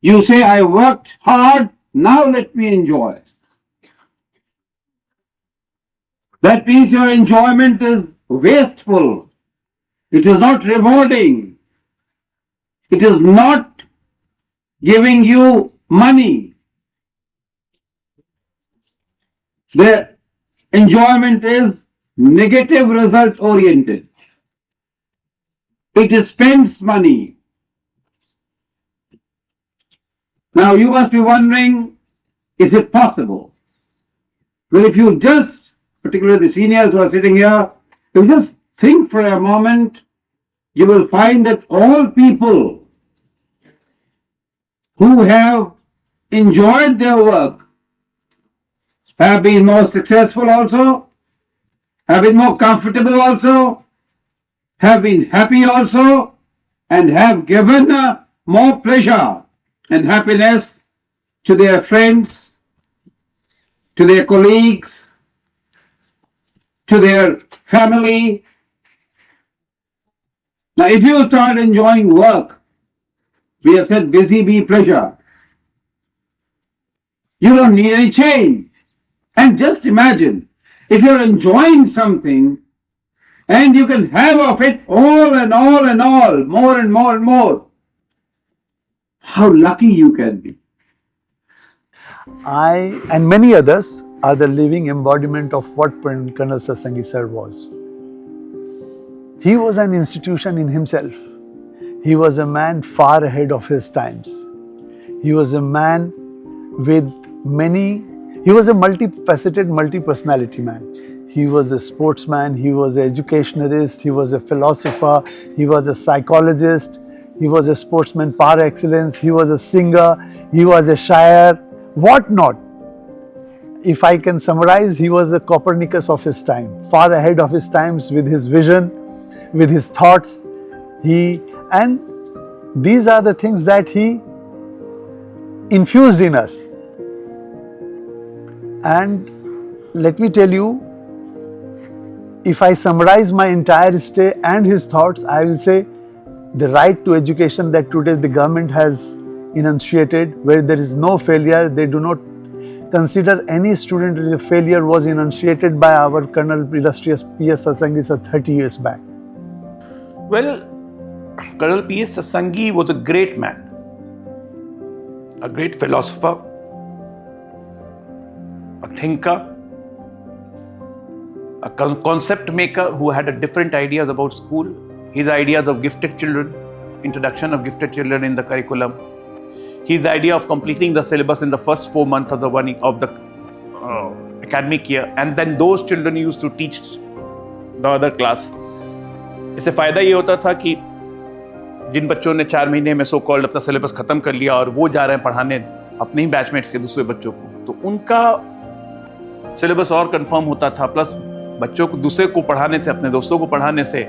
You say, I worked hard, now let me enjoy. That means your enjoyment is wasteful. It is not rewarding. It is not giving you money. The enjoyment is negative result oriented. It spends money. Now you must be wondering, is it possible? Well, if you just, particularly the seniors who are sitting here, if you just think for a moment, you will find that all people who have enjoyed their work have been more successful also, have been more comfortable also, have been happy also, and have given more pleasure and happiness to their friends, to their colleagues, to their family. Now, if you start enjoying work, we have said busy bee pleasure. You don't need any change. And just imagine, if you're enjoying something and you can have of it all and all and all, more and more and more, how lucky you can be. I and many others are the living embodiment of what Colonel Satsangi Sir was. He was an institution in himself. He was a man far ahead of his times. He was a man with he was a multifaceted, multi-personality man. He was a sportsman, he was an educationist, he was a philosopher, he was a psychologist, he was a sportsman par excellence, he was a singer, he was a shayer, what not. If I can summarize, he was a Copernicus of his time, far ahead of his times with his vision, with his thoughts. And these are the things that he infused in us. And let me tell you, if I summarize my entire stay and his thoughts, I will say the right to education that today the government has enunciated, where there is no failure, they do not consider any student as a failure, was enunciated by our Colonel illustrious PS Satsangi Sir 30 years back. Well, Colonel PS Satsangi was a great man, a great philosopher, a thinker, a concept maker who had different ideas about school. His ideas of gifted children, introduction of gifted children in the curriculum, his idea of completing the syllabus in the first 4 months of the academic year, and then those children used to teach the other class. इससे फायदा ये होता था कि जिन बच्चों ने 4 महीने में सो कॉल्ड अपना सिलेबस खत्म कर लिया और वो जा रहे हैं पढ़ाने अपने ही बैचमेट्स के दूसरे बच्चों को, तो उनका सिलेबस और कंफर्म होता था, प्लस बच्चों को दूसरे को पढ़ाने से, अपने दोस्तों को पढ़ाने से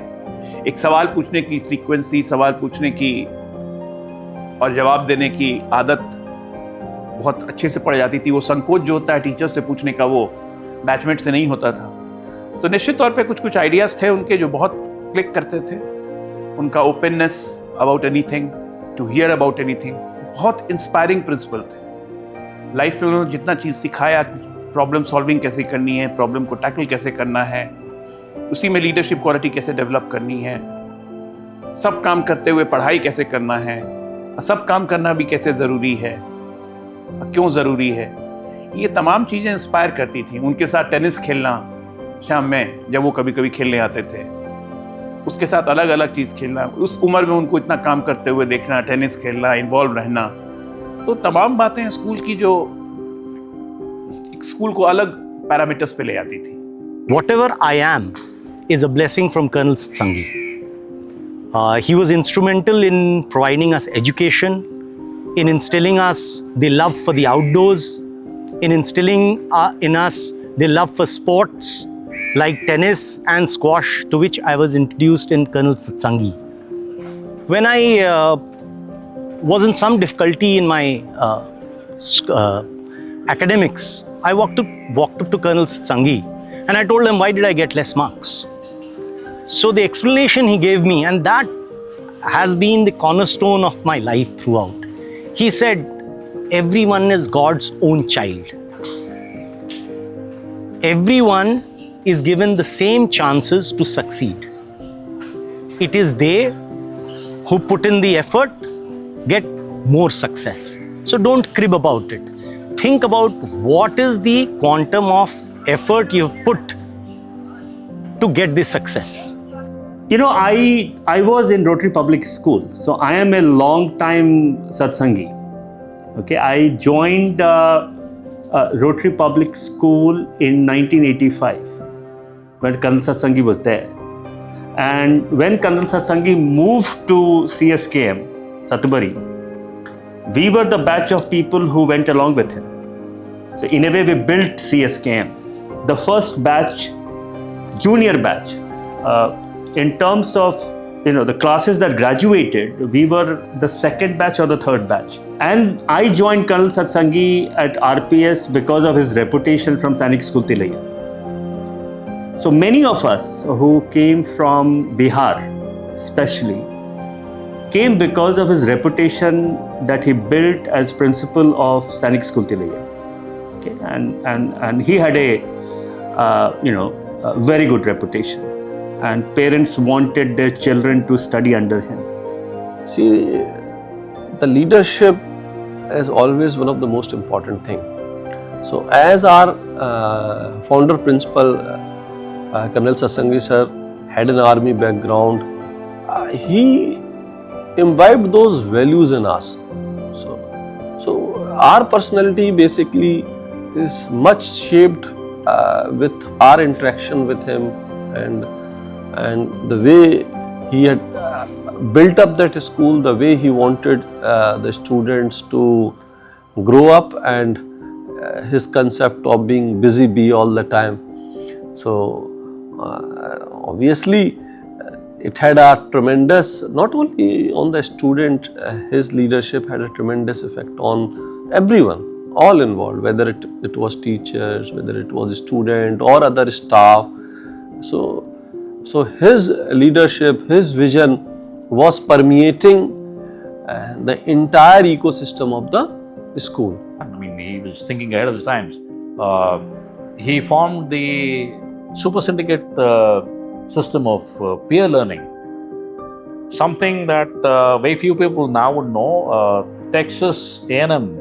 एक सवाल पूछने की फ्रीक्वेंसी, सवाल पूछने की और जवाब देने की आदत बहुत अच्छे से पड़ जाती थी। वो संकोच जो होता है टीचर से पूछने का, वो बैचमेट से नहीं होता था। तो निश्चित तौर पे कुछ आइडियाज़ थे उनके जो बहुत क्लिक करते थे। उनका openness about anything, to hear about anything, बहुत इंस्पायरिंग प्रिंसिपल थे। लाइफ में उन्होंने जितना चीज़ सिखाया, प्रॉब्लम सॉल्विंग कैसे करनी है, प्रॉब्लम को टैकल कैसे करना है, उसी में लीडरशिप क्वालिटी कैसे डेवलप करनी है, सब काम करते हुए पढ़ाई कैसे करना है, सब काम करना भी कैसे ज़रूरी है, क्यों ज़रूरी है, ये तमाम चीज़ें इंस्पायर करती थी। उनके साथ टेनिस खेलना शाम में, जब वो कभी कभी खेलने आते थे, उसके साथ अलग अलग चीज़ खेलना, उस उम्र में उनको इतना काम करते हुए देखना, टेनिस खेलना, इन्वॉल्व रहना, तो तमाम बातें स्कूल की जो स्कूल को अलग पैरामीटर्स पे ले आती थी। Whatever I am is a blessing from Colonel Satsangi. He was instrumental in providing us education, in instilling us the love for the outdoors, in instilling in us the love for sports like tennis and squash, to which I was introduced in Colonel Satsangi. When I was in some difficulty in my academics, I walked up to Colonel Satsangi and I told him, why did I get less marks? So the explanation he gave me, and that has been the cornerstone of my life throughout. He said, everyone is God's own child. Everyone is given the same chances to succeed. It is they who put in the effort get more success. So don't crib about it. Think about what is the quantum of effort you've put to get this success. You know, I was in Rotary Public School, so I am a long time Satsangi. Okay, I joined Rotary Public School in 1985 when Colonel Satsangi was there. And when Colonel Satsangi moved to CSKM, Satubari, we were the batch of people who went along with him. So in a way, we built CSKM. The first batch, junior batch, in terms of the classes that graduated, we were the second batch or the third batch. And I joined Colonel Satsangi at RPS because of his reputation from Sainik School Tilaiya. So many of us who came from Bihar, especially, came because of his reputation that he built as principal of Sainik School Tilaiya. Okay? And he had a very good reputation. And parents wanted their children to study under him. See, the leadership is always one of the most important thing. So as our founder principal, Colonel Satsangi Sir, had an army background, he imbibed those values in us. So our personality basically is much shaped with our interaction with him, and the way he had built up that school, the way he wanted the students to grow up, and his concept of being busy bee all the time. So obviously it had a tremendous, not only on the student, his leadership had a tremendous effect on everyone, all involved, whether it was teachers, whether it was a student or other staff. So his leadership, his vision was permeating the entire ecosystem of the school. I mean, he was thinking ahead of his times. He formed the super syndicate system of peer learning, something that very few people now would know. Texas A&M,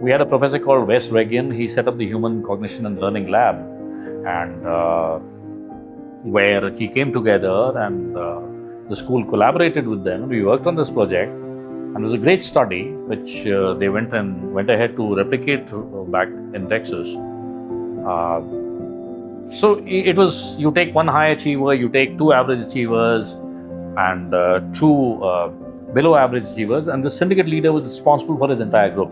we had a professor called Wes Regian. He set up the Human Cognition and Learning Lab, and where he came together and the school collaborated with them. We worked on this project, and it was a great study which they went ahead to replicate back in Texas. So it was, you take one high achiever, you take two average achievers, and two below average achievers, and the syndicate leader was responsible for his entire group.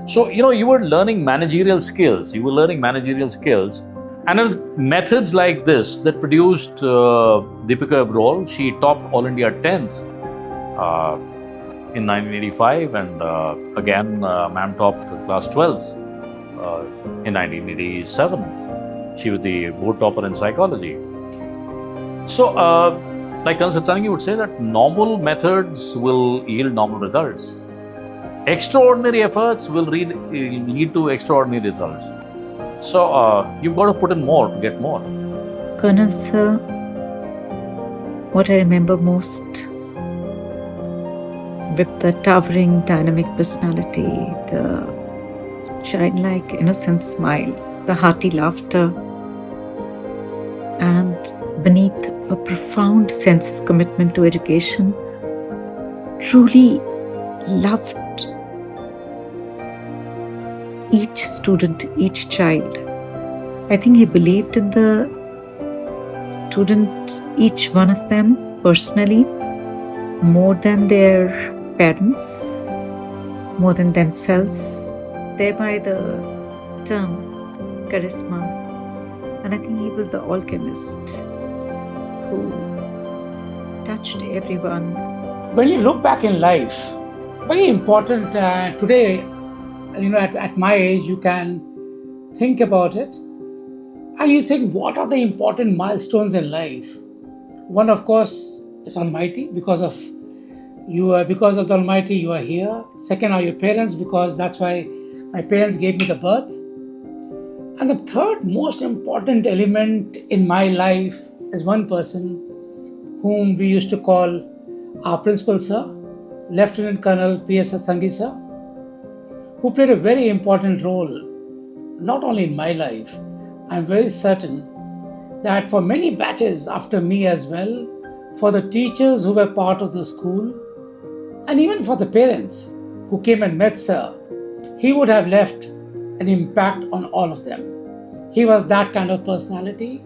So you were learning managerial skills. And methods like this that produced Deepika Abrol. She topped All India 10th in 1985, and again ma'am topped class 12th in 1987. She was the board topper in psychology. So like Colonel Satsangi would say that normal methods will yield normal results. Extraordinary efforts will lead to extraordinary results. So you've got to put in more to get more. Colonel Sir, what I remember most, with the towering dynamic personality, the childlike innocent smile, the hearty laughter, and beneath a profound sense of commitment to education, truly loved each student, each child. I think he believed in the student, each one of them personally, more than their parents, more than themselves, thereby the term charisma. And I think he was the alchemist who touched everyone. When you look back in life, very important today, at my age, you can think about it and you think, what are the important milestones in life? One, of course, is Almighty, because of You are, because of the Almighty, you are here. Second are your parents, because that's why my parents gave me the birth. And the third most important element in my life is one person whom we used to call our principal sir, Lieutenant Colonel PS Satsangi Sir, who played a very important role not only in my life. I'm very certain that for many batches after me as well, for the teachers who were part of the school, and even for the parents who came and met Sir, he would have left an impact on all of them. He was that kind of personality.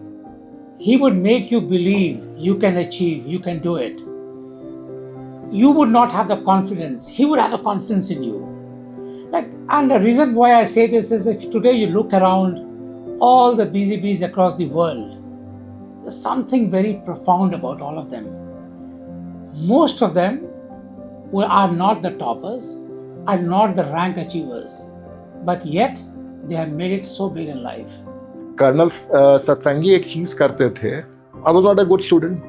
He would make you believe you can achieve, you can do it. You would not have the confidence. He would have the confidence in you. And the reason why I say this is, if today you look around all the busy bees across the world, there's something very profound about all of them. Most of them are not the toppers, are not the rank achievers, but yet they have made it so big in life. Colonel Satsangi एक चीज करते थे. I was not a good student,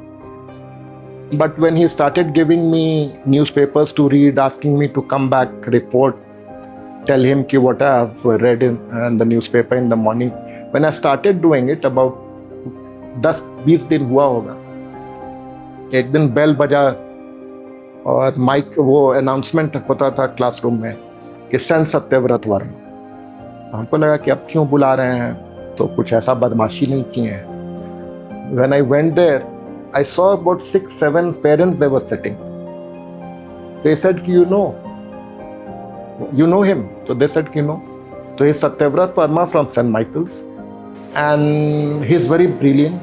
but when he started giving me newspapers to read, asking me to come back, report, tell him ki what I have read in the newspaper in the morning, when I started doing it, about 10-20 दिन हुआ होगा, एक दिन bell बजा और mic वो announcement होता था क्लासरूम में कि सन सत्यव्रत वर्मा. हमको लगा कि अब क्यों बुला रहे हैं, तो कुछ ऐसा बदमाशी नहीं किए हैं. When I went there, I saw about 6-7 parents they were sitting. They said कि you know him? So they said कि no. So he's Satyavrat Verma from St. Michael's, and he's very brilliant.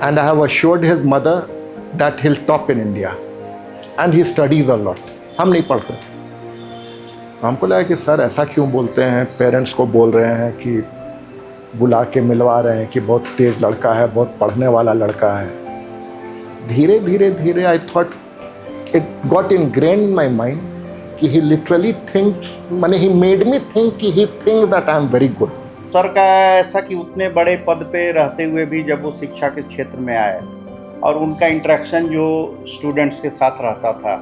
And I have assured his mother that he'll top in India, and he studies a lot. हम नहीं पढ़ते. हमको लगा कि sir ऐसा क्यों बोलते हैं, पेरेंट्स को बोल रहे हैं कि बुला के मिलवा रहे हैं कि बहुत तेज लड़का है, बहुत पढ़ने वाला लड़का है. धीरे धीरे धीरे I thought it got ingrained in my mind कि ही लिटरली थिंक्स, माने ही मेड मी थिंक कि he think that I am very good. Sir का ऐसा कि उतने बड़े पद पे रहते हुए भी जब वो शिक्षा के क्षेत्र में आए और उनका इंटरेक्शन जो स्टूडेंट्स के साथ रहता था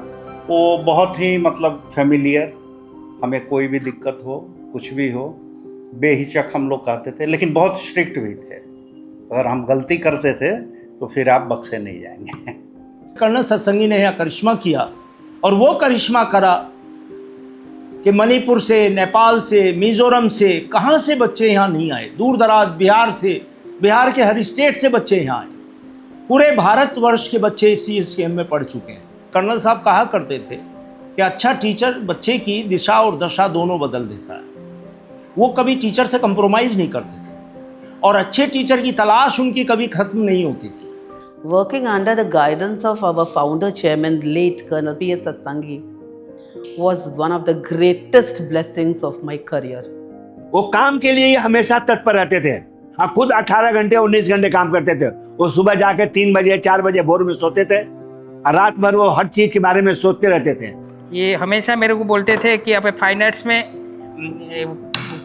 वो बहुत ही मतलब फेमिलियर, हमें कोई भी दिक्कत हो कुछ भी हो बेहिचक हम लोग कहते थे, लेकिन बहुत स्ट्रिक्ट भी थे. अगर हम गलती करते थे तो फिर आप बख्शे नहीं जाएंगे. कर्नल सत्संगी ने यहाँ करिश्मा किया, और वो करिश्मा करा कि मणिपुर से, नेपाल से, मिजोरम से, कहाँ से बच्चे यहाँ नहीं आए. दूर दराज बिहार से, बिहार के हर स्टेट से बच्चे यहाँ आए. पूरे भारतवर्ष के बच्चे CSKM में पढ़ चुके हैं. कर्नल साहब कहा करते थे कि अच्छा टीचर बच्चे की दिशा और दशा दोनों बदल देता है. वो कभी टीचर से कंप्रोमाइज़ नहीं करते थे, और अच्छे टीचर की तलाश उनकी कभी खत्म नहीं होती थी. Working under the guidance of our founder chairman, late Colonel PS Satsangi, was one of the greatest blessings of my career. वो काम के लिए हमेशा तत्पर रहते थे. हाँ, खुद 18 घंटे 19 घंटे काम करते थे. वो सुबह जाके 3 बजे 4 बजे भोर में सोते थे, और रात भर वो हर चीज़ के बारे में सोचते रहते थे. ये हमेशा मेरे को बोलते थे कि आप फाइन आर्ट्स में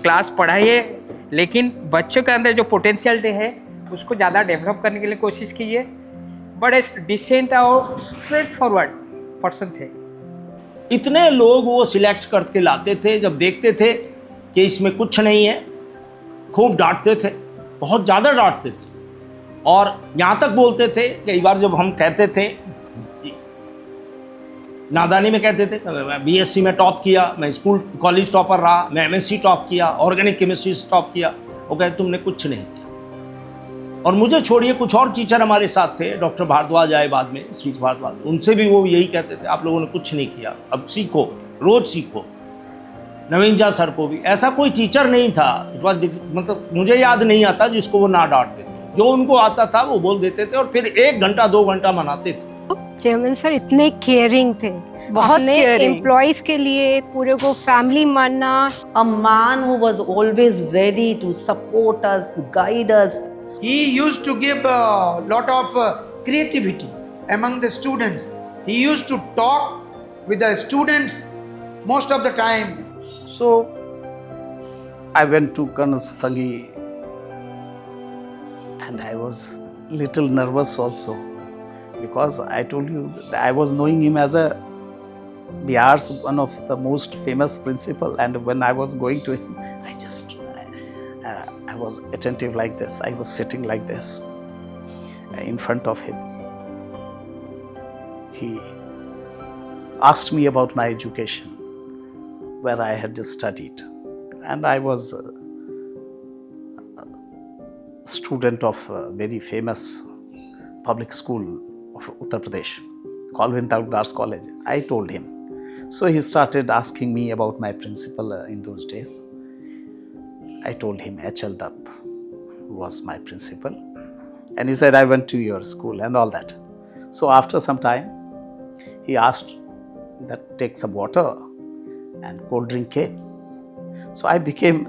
क्लास पढ़ाइए, लेकिन बच्चों के अंदर जो पोटेंशियल है उसको ज़्यादा डेवलप करने के लिए कोशिश कीजिए. बड़े डिसेंट और स्ट्रेट फॉरवर्ड पर्सन थे. इतने लोग वो सिलेक्ट करके लाते थे, जब देखते थे कि इसमें कुछ नहीं है, खूब डांटते थे, बहुत ज़्यादा डांटते थे. और यहाँ तक बोलते थे, कई बार जब हम कहते थे, नादानी में कहते थे, BSc में टॉप किया, मैं स्कूल कॉलेज टॉपर रहा, मैं MSc टॉप किया, ऑर्गेनिक केमिस्ट्री टॉप किया, वो कहते तुमने कुछ नहीं किया. और मुझे छोड़िए, कुछ और टीचर हमारे साथ थे, डॉक्टर भारद्वाज आए बाद में, शीश भारद्वाज, उनसे भी वो यही कहते थे, आप लोगों ने कुछ नहीं किया, अब सीखो, रोज सीखो. नवीन झा सर को भी ऐसा कोई टीचर नहीं था, मतलब मुझे याद नहीं आता जिसको वो ना डांटते. जो उनको आता था वो बोल देते थे, और फिर 1 घंटा 2 घंटा मनाते थे. चेयरमैन सर इतने केयरिंग थे, बहुत एम्प्लॉइज के लिए पूरे को फैमिली मानना. A man who was always ready to support us, guide us. He used to give a lot of creativity among the students. He used to talk with the students most of the time. So I went to Colonel Satsangi and I was little nervous also. because I told you that I was knowing him as a Bihar's one of the most famous principal, and when I was going to him, I was attentive like this. I was sitting like this in front of him. He asked me about my education, where I had studied, and I was a student of a very famous public school of Uttar Pradesh, called Talukdar's College. I told him. So he started asking me about my principal in those days. I told him H.L. Dutt was my principal, and he said, I went to your school and all that. So after some time, he asked that take some water, and cold drink came. So I became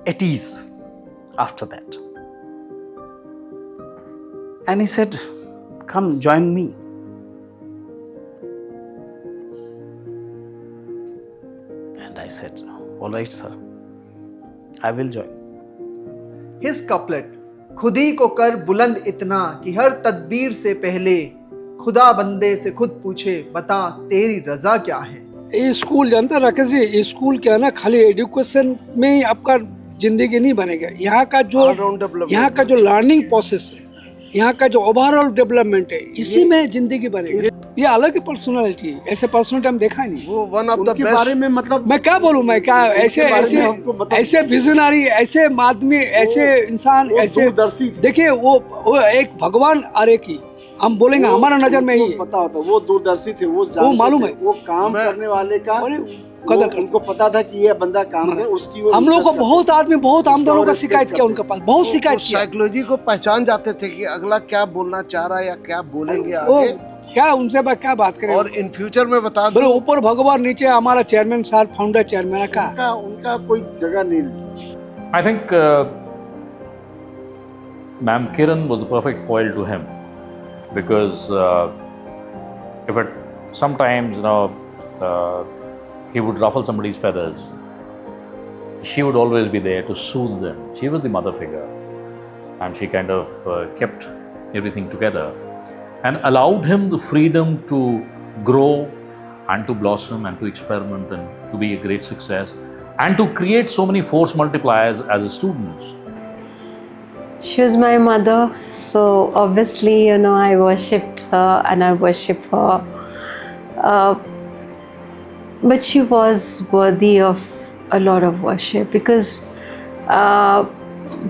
at ease after that. And he said, come join me. And I said, all right, sir, I will join. His couplet, खुद ही को कर बुलंद इतना कि हर तदबीर से पहले खुदा बंदे से खुद पूछे बता तेरी रजा क्या है। ये स्कूल जानता राकेश जी, ये स्कूल क्या है ना, खाली एजुकेशन में ही आपका जिंदगी नहीं बनेगा। यहाँ का जो लर्निंग प्रोसेस है, यहाँ का जो ओवरऑल डेवलपमेंट है, इसी में जिंदगी बनेगी। ये अलग ही पर्सनालिटी है, ऐसे पर्सनालिटी हम देखा नहीं। वो वन ऑफ द बेस्ट बारे में मतलब मैं क्या बोलूँ, मैं क्या ऐसे विजनरी, ऐसे आदमी, ऐसे इंसान, ऐसे देखिए वो एक भगवान आरे की हम बोलेंगे हमारा नजर में ही पता होता, वो दूरदर्शी थे, वो मालूम है, वो काम करने वाले का कदर करते, उनको पता था कि ये बंदा काम करे, उसकी हम लोग को बहुत आदमी, बहुत हम दोनों का शिकायत किया उनके पास, बहुत शिकायत किया। साइकोलॉजी को पहचान जाते थे कि अगला क्या बोलना चाह रहा है या क्या बोलेंगे आगे, क्या उनसे क्या बात करें। और इन फ्यूचर में बता दो, ऊपर भगवान, नीचे हमारा चेयरमैन साहब, फाउंडर चेयरमैन का उनका कोई जगह नहीं। I think Ma'am Kiran was the perfect foil to him, because if it sometimes he would ruffle somebody's feathers, she would always be there to soothe them. She was the mother figure, and she kind of kept everything together and allowed him the freedom to grow and to blossom and to experiment and to be a great success and to create so many force multipliers as a student. She was my mother, so obviously, I worshipped her and I worship her. But she was worthy of a lot of worship, because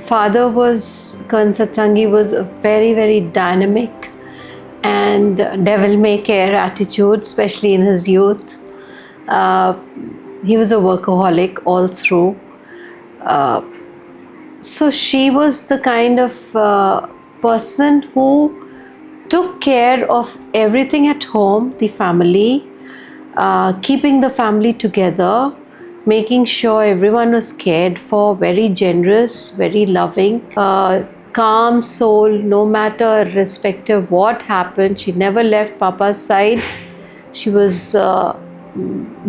father was, Col Satsangi was a very, very dynamic and devil-may-care attitude, especially in his youth. He was a workaholic all through. So she was the kind of person who took care of everything at home, the family, keeping the family together, making sure everyone was cared for, very generous, very loving, calm soul, no matter irrespective what happened. She never left Papa's side. She was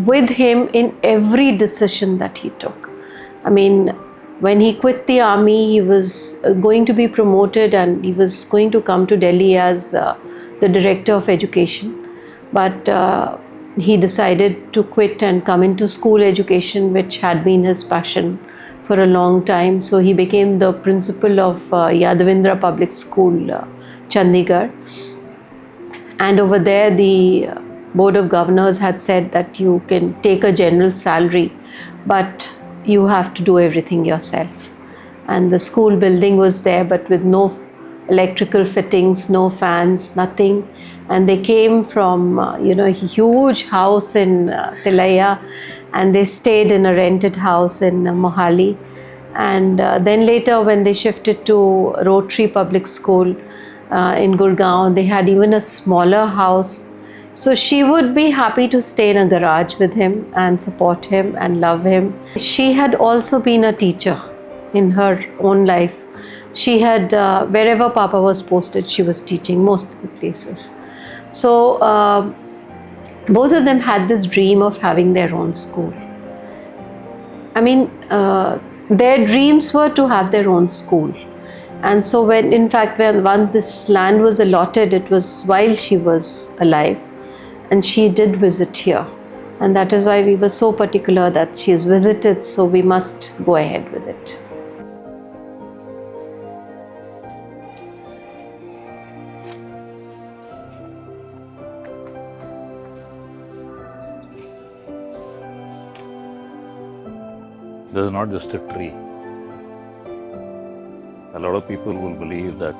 with him in every decision that he took. I mean, when he quit the army, he was going to be promoted and he was going to come to Delhi as the director of education. But he decided to quit and come into school education, which had been his passion for a long time. So he became the principal of Yadavindra Public School, Chandigarh. And over there, the Board of Governors had said that you can take a general salary, but you have to do everything yourself. And the school building was there, but with no electrical fittings, no fans, nothing. And they came from, a huge house in Tilaiya, and they stayed in a rented house in Mohali. And then later, when they shifted to Rotary Public School in Gurgaon, they had even a smaller house. So she would be happy to stay in a garage with him and support him and love him. She had also been a teacher in her own life. She had, wherever Papa was posted, she was teaching most of the places. So both of them had this dream of having their own school. I mean, their dreams were to have their own school. And so when this land was allotted, it was while she was alive, and she did visit here. And that is why we were so particular that she is visited, so we must go ahead with it. This is not just a tree. A lot of people will believe that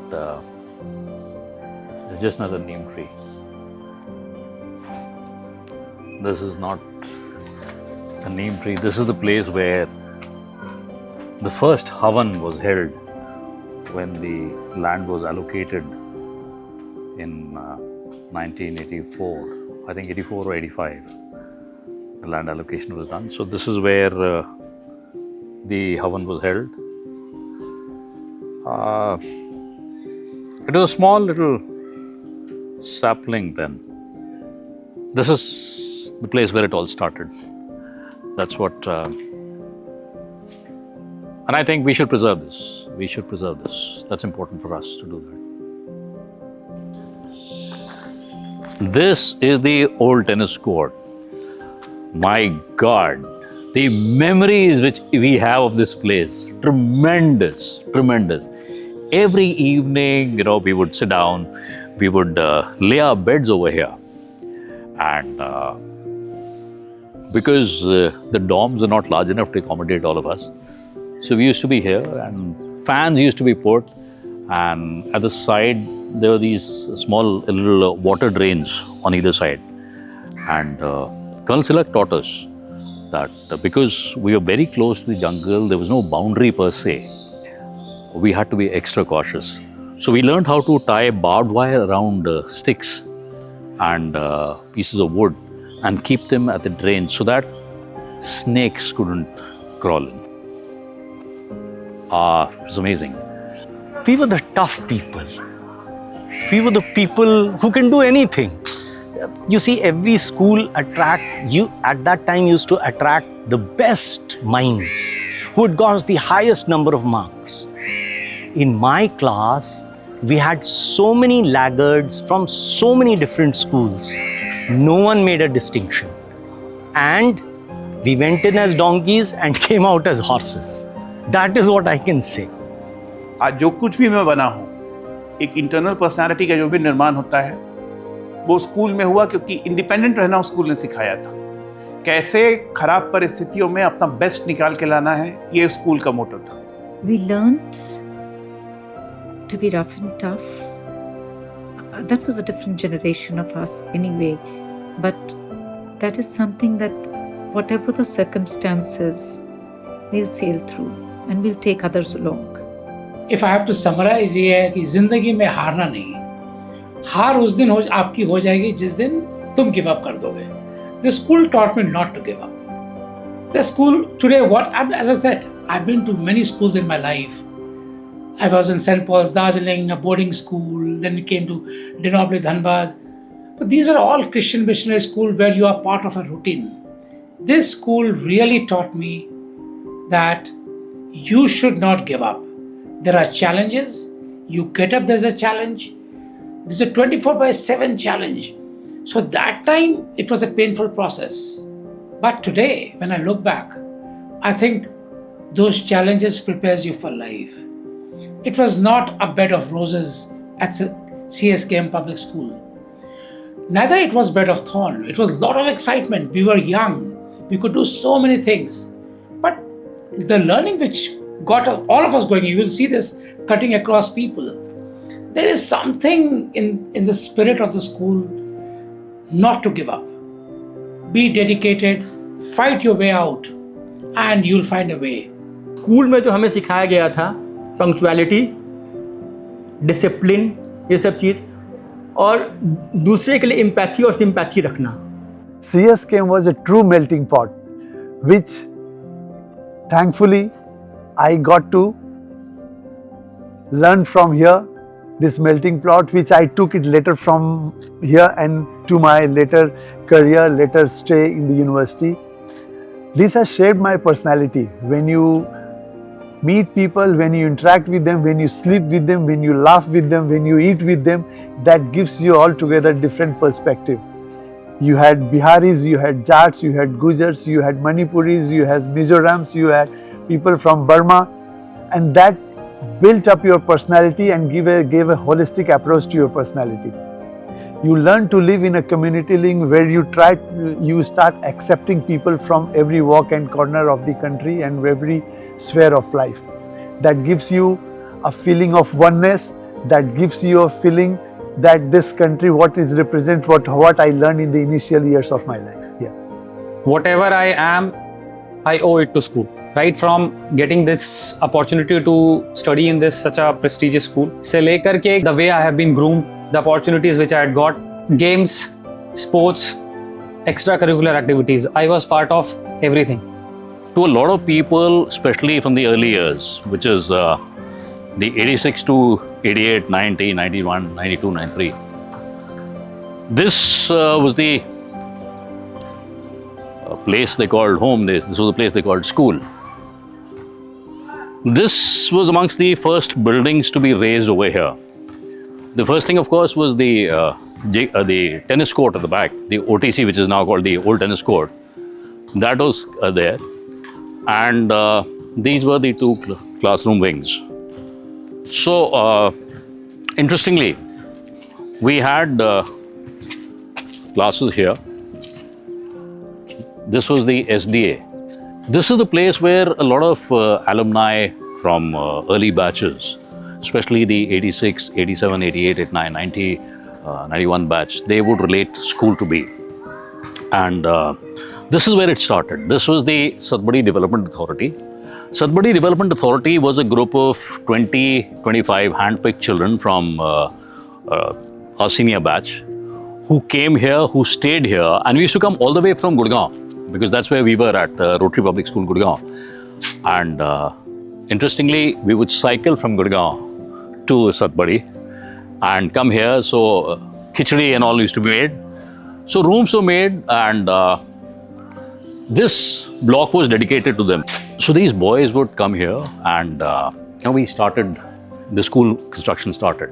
it's just another neem tree. This is not a neem tree. This is the place where the first Havan was held when the land was allocated in 1984. I think 84 or 85. The land allocation was done. So this is where the Havan was held. It was a small little sapling then. This is the place where it all started. That's what, and I think we should preserve this. We should preserve this. That's important for us to do that. This is the old tennis court. My God, the memories which we have of this place, tremendous, tremendous. Every evening, we would sit down, we would lay our beds over here. And because the dorms are not large enough to accommodate all of us, so we used to be here, and fans used to be put, and at the side there were these small little water drains on either side. And Colonel Silak taught us that because we were very close to the jungle, there was no boundary per se. We had to be extra cautious. So we learned how to tie barbed wire around sticks and pieces of wood and keep them at the drain so that snakes couldn't crawl in. It's amazing. We were the tough people. We were the people who can do anything. You see, every school at that time used to attract the best minds who had got the highest number of marks. In my class, we had so many laggards from so many different schools. No one made a distinction. And we went in as donkeys and came out as horses. That is what I can say. आज जो कुछ भी मैं बना हूँ, एक internal personality का जो भी निर्माण होता है, वो स्कूल में हुआ क्योंकि इंडिपेंडेंट रहना स्कूल ने सिखाया था. कैसे खराब परिस्थितियों में अपना बेस्ट निकाल के लाना है, ये स्कूल का मोटो था. We learned to be rough and tough. That was a different generation of us anyway, but that is something that whatever the circumstances, we'll sail through and we'll take others along. If I have to summarize, ये है कि जिंदगी में हारना नहीं है. हार उस दिन आपकी हो जाएगी जिस दिन तुम गिव अप कर दोगे. The school taught me not to give up. The school today, as I said, I've been to many schools in my life. I was in St. Paul's, Darjeeling, a boarding school. Then we came to Dinoble, Dhanbad. But these were all Christian missionary schools where you are part of a routine. This school really taught me that you should not give up. There are challenges. You get up, there's a challenge. There's a 24/7 challenge. So that time, it was a painful process. But today, when I look back, I think those challenges prepares you for life. It was not a bed of roses at CSKM public school. Neither it was bed of thorn. It was a lot of excitement. We were young. We could do so many things. But the learning which got all of us going, you will see this cutting across people. There is something in the spirit of the school not to give up. Be dedicated, fight your way out, and you'll find a way. School में जो हमें सिखाया गया था, punctuality, discipline, ये सब चीज़, और दूसरे के लिए एम्पैथी और सिंपैथी रखना. CSKM was a true melting pot, which thankfully I got to learn from here, this melting pot, which I took it later from here and to my later career, later stay in the university. This has shaped my personality. When you meet people, when you interact with them, when you sleep with them, when you laugh with them, when you eat with them, that gives you altogether different perspective. You had Biharis, you had Jats, you had Gujars, you had Manipuris, you had Mizorams, you had people from Burma, and that built up your personality and gave a holistic approach to your personality. You learn to live in a community link where you start accepting people from every walk and corner of the country and every sphere of life. That gives you a feeling of oneness, that gives you a feeling that this country, what is represent, what I learned in the initial years of my life. Yeah. Whatever I am, I owe it to school. Right from getting this opportunity to study in this such a prestigious school, se lekar ke the way I have been groomed, the opportunities which I had got, games, sports, extracurricular activities, I was part of everything. To a lot of people, especially from the early years, which is the 86 to 88, 90, 91, 92, 93, this was the place they called home. This was the place they called school. This was amongst the first buildings to be raised over here. The first thing, of course, was the tennis court at the back, the OTC, which is now called the Old Tennis Court. That was there. And these were the two classroom wings. So, interestingly, we had classes here. This was the SDA. This is the place where a lot of alumni from early batches, especially the 86, 87, 88, 89, 90, 91 batch, they would relate school to be. And this is where it started. This was the Satsangi Development Authority. Satsangi Development Authority was a group of 20, 25 hand-picked children from our senior batch who came here, who stayed here, and we used to come all the way from Gurgaon, because that's where we were at Rotary Public School, Gurgaon. And interestingly, we would cycle from Gurgaon to Satsangi and come here. So khichdi and all used to be made. So rooms were made, and this block was dedicated to them. So these boys would come here, and we started, the school construction started.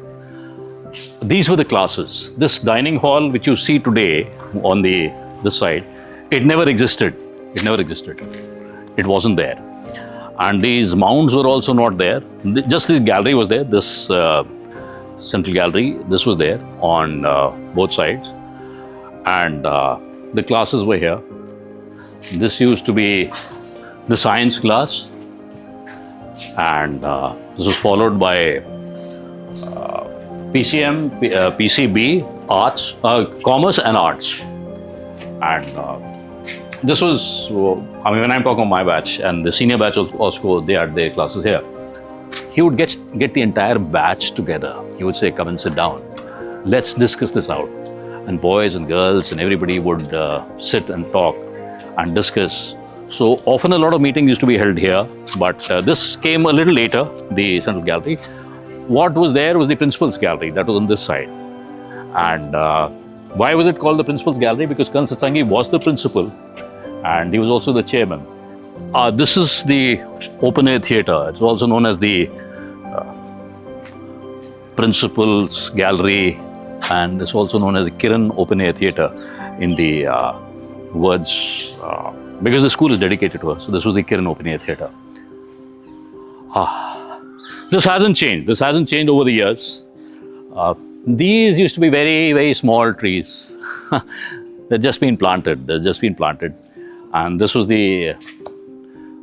These were the classes. This dining hall, which you see today on this side, it never existed. It never existed. It wasn't there. And these mounds were also not there. Just this gallery was there, this central gallery, this was there on both sides. And the classes were here. This used to be the science class. And this was followed by PCM, PCB, arts, commerce and arts. And this was, when I'm talking about my batch, and the senior batch also, they had their classes here. He would get the entire batch together. He would say, come and sit down. Let's discuss this out. And boys and girls and everybody would sit and talk and discuss. So often a lot of meetings used to be held here, but this came a little later, the central gallery. What was there was the principal's gallery, that was on this side. And why was it called the principal's gallery? Because Col Satsangi was the principal and he was also the chairman. This is the open air theatre. It's also known as the principal's gallery, and it's also known as the Kiran open air theatre in the words, because the school is dedicated to her. So this was the Kiran open air theatre. This hasn't changed. This hasn't changed over the years. These used to be very, very small trees. They've just been planted. They've just been planted. And this was the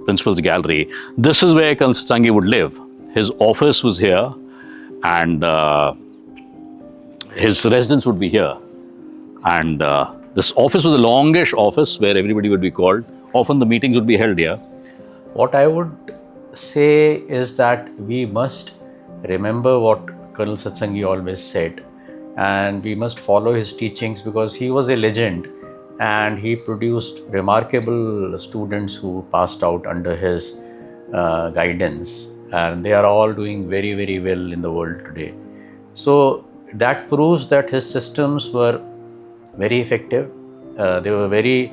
principal's gallery. This is where Col Satsangi would live. His office was here, and his residence would be here. And this office was the longish office where everybody would be called. Often the meetings would be held here. What I would say is that we must remember what Colonel Satsangi always said, and we must follow his teachings, because he was a legend and he produced remarkable students who passed out under his guidance, and they are all doing very, very well in the world today. So that proves that his systems were very effective. They were very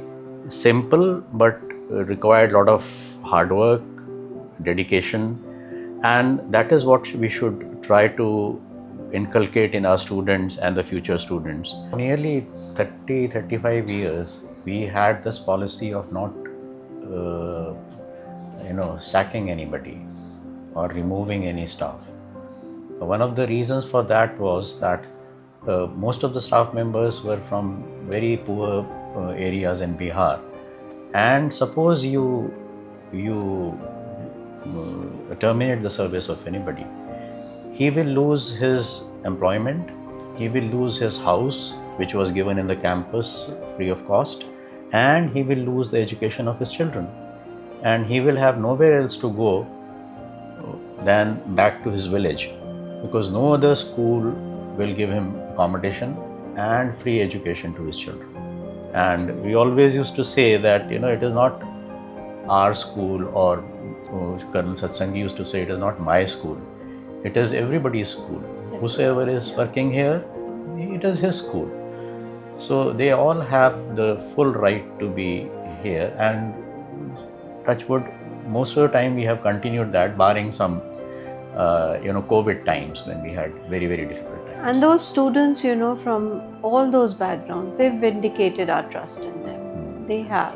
simple but required a lot of hard work dedication, and that is what we should try to inculcate in our students and the future students. Nearly 35 years, we had this policy of not sacking anybody or removing any staff. One of the reasons for that was that most of the staff members were from very poor areas in Bihar, and suppose you terminate the service of anybody, he will lose his employment, he will lose his house which was given in the campus free of cost, and he will lose the education of his children, and he will have nowhere else to go than back to his village, because no other school will give him accommodation and free education to his children. And we always used to say that it is not our school, or Colonel Satsangi used to say it is not my school, it is everybody's school. Whosoever is working here, it is his school. So they all have the full right to be here, and touch wood, most of the time we have continued that, barring some COVID times when we had very, very difficult times. And those students, from all those backgrounds, they've vindicated our trust in them. They have.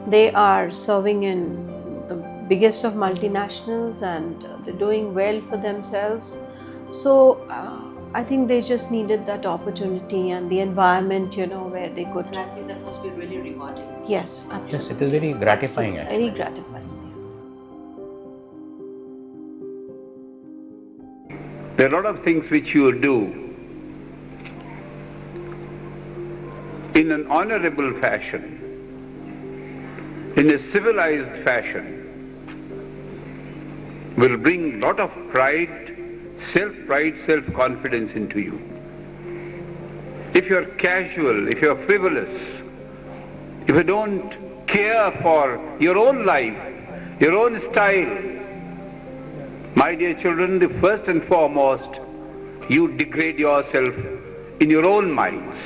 They are serving in the biggest of multinationals, and they're doing well for themselves. So I think they just needed that opportunity and the environment, where they could. And I think that must be really rewarding. Yes, absolutely. Yes, it is very gratifying. Very gratifying. There are a lot of things which you do in an honorable fashion, in a civilized fashion, will bring a lot of pride, self-confidence into you. If you're casual, if you're frivolous, if you don't care for your own life, your own style, my dear children, the first and foremost, you degrade yourself in your own minds.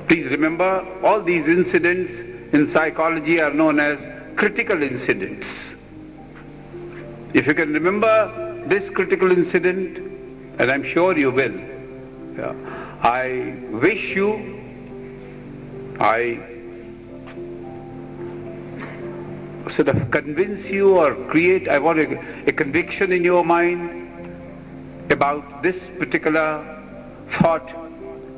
Please remember, all these incidents in psychology are known as critical incidents. If you can remember this critical incident, and I'm sure you will, I wish you, sort of convince you or create, I want a conviction in your mind about this particular thought.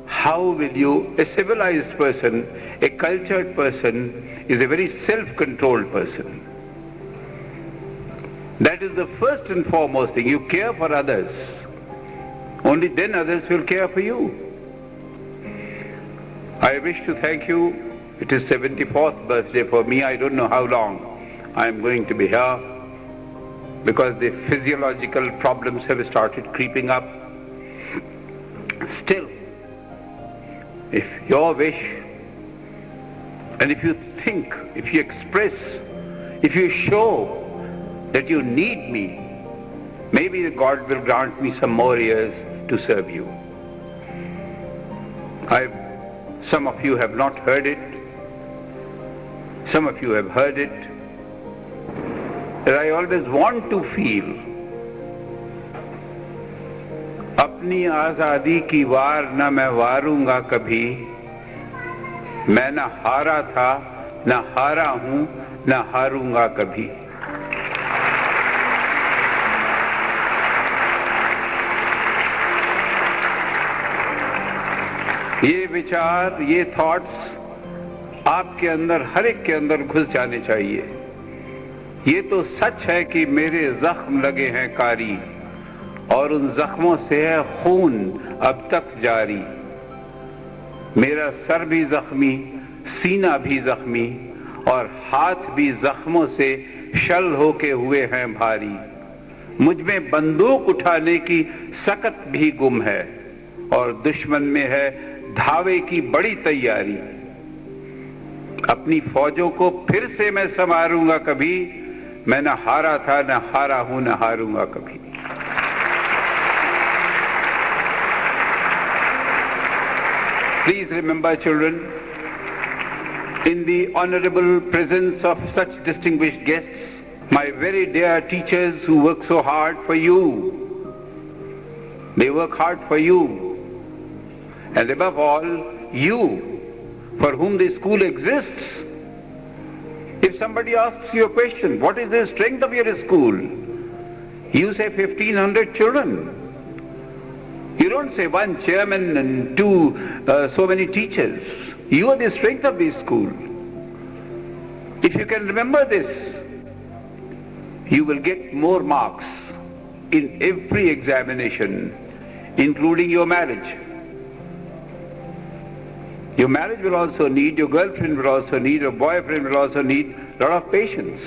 How will you, a civilized person, a cultured person, is a very self-controlled person. That is the first and foremost thing. You care for others. Only then others will care for you. I wish to thank you. It is 74th birthday for me. I don't know how long I am going to be here, because the physiological problems have started creeping up. Still, if your wish, and if you think, if you express, if you show that you need me, maybe God will grant me some more years to serve you. Some of you have not heard it, some of you have heard it, that I always want to feel अपनी आजादी की वार न मैं वारूंगा कभी, मैं न हारा था न हारा हूं न हारूंगा कभी. ये विचार, ये थॉट्स आपके अंदर, हर एक के अंदर घुस जाने चाहिए. ये तो सच है कि मेरे जख्म लगे हैं कारी, और उन जख्मों से है खून अब तक जारी. मेरा सर भी जख्मी, सीना भी जख्मी, और हाथ भी जख्मों से शल होके हुए हैं भारी. मुझ में बंदूक उठाने की सकत भी गुम है, और दुश्मन में है धावे की बड़ी तैयारी. अपनी फौजों को फिर से मैं संवारूंगा कभी, मैं न हारा था न हारा हूं न हारूंगा कभी. Please remember, children, in the honorable presence of such distinguished guests, My very dear teachers who work so hard for you. They work hard for you. And above all, you, for whom the school exists. If somebody asks you a question, what is the strength of your school? You say 1,500 children. You don't say one chairman and so many teachers. You are the strength of the school. If you can remember this, you will get more marks in every examination, including your marriage. Your marriage will also need, your girlfriend will also need, your boyfriend will also need a lot of patience.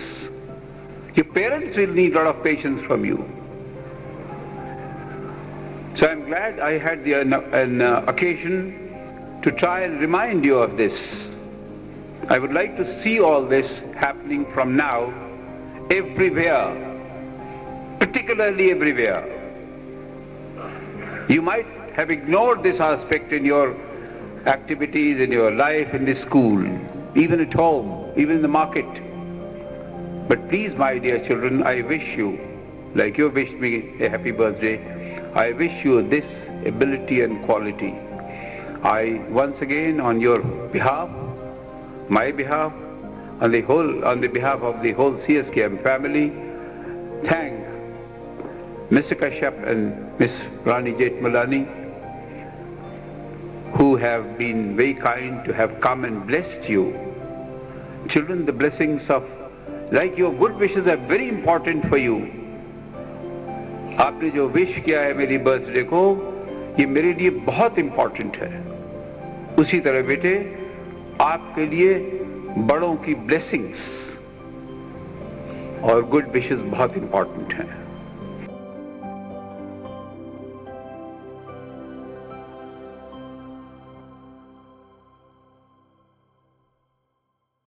Your parents will need a lot of patience from you. So I'm glad I had an occasion to try and remind you of this. I would like to see all this happening from now everywhere, particularly everywhere. You might have ignored this aspect in your activities, in your life, in the school, even at home, even in the market. But please, my dear children, I wish you, like you wished me a happy birthday, I wish you this ability and quality. I once again, on your behalf, my behalf, on the behalf of the whole CSKM family, thank Mr. Kashyap and Miss Rani Jetmalani, who have been very kind to have come and blessed you. Children, the blessings of, like your good wishes are very important for you. आपने जो wish किया है मेरी birthday को, ये मेरे लिए बहुत इम्पोर्टेंट है. उसी तरह बेटे, आपके लिए बड़ों की ब्लेसिंग्स और गुड विशेस बहुत इम्पोर्टेंट हैं.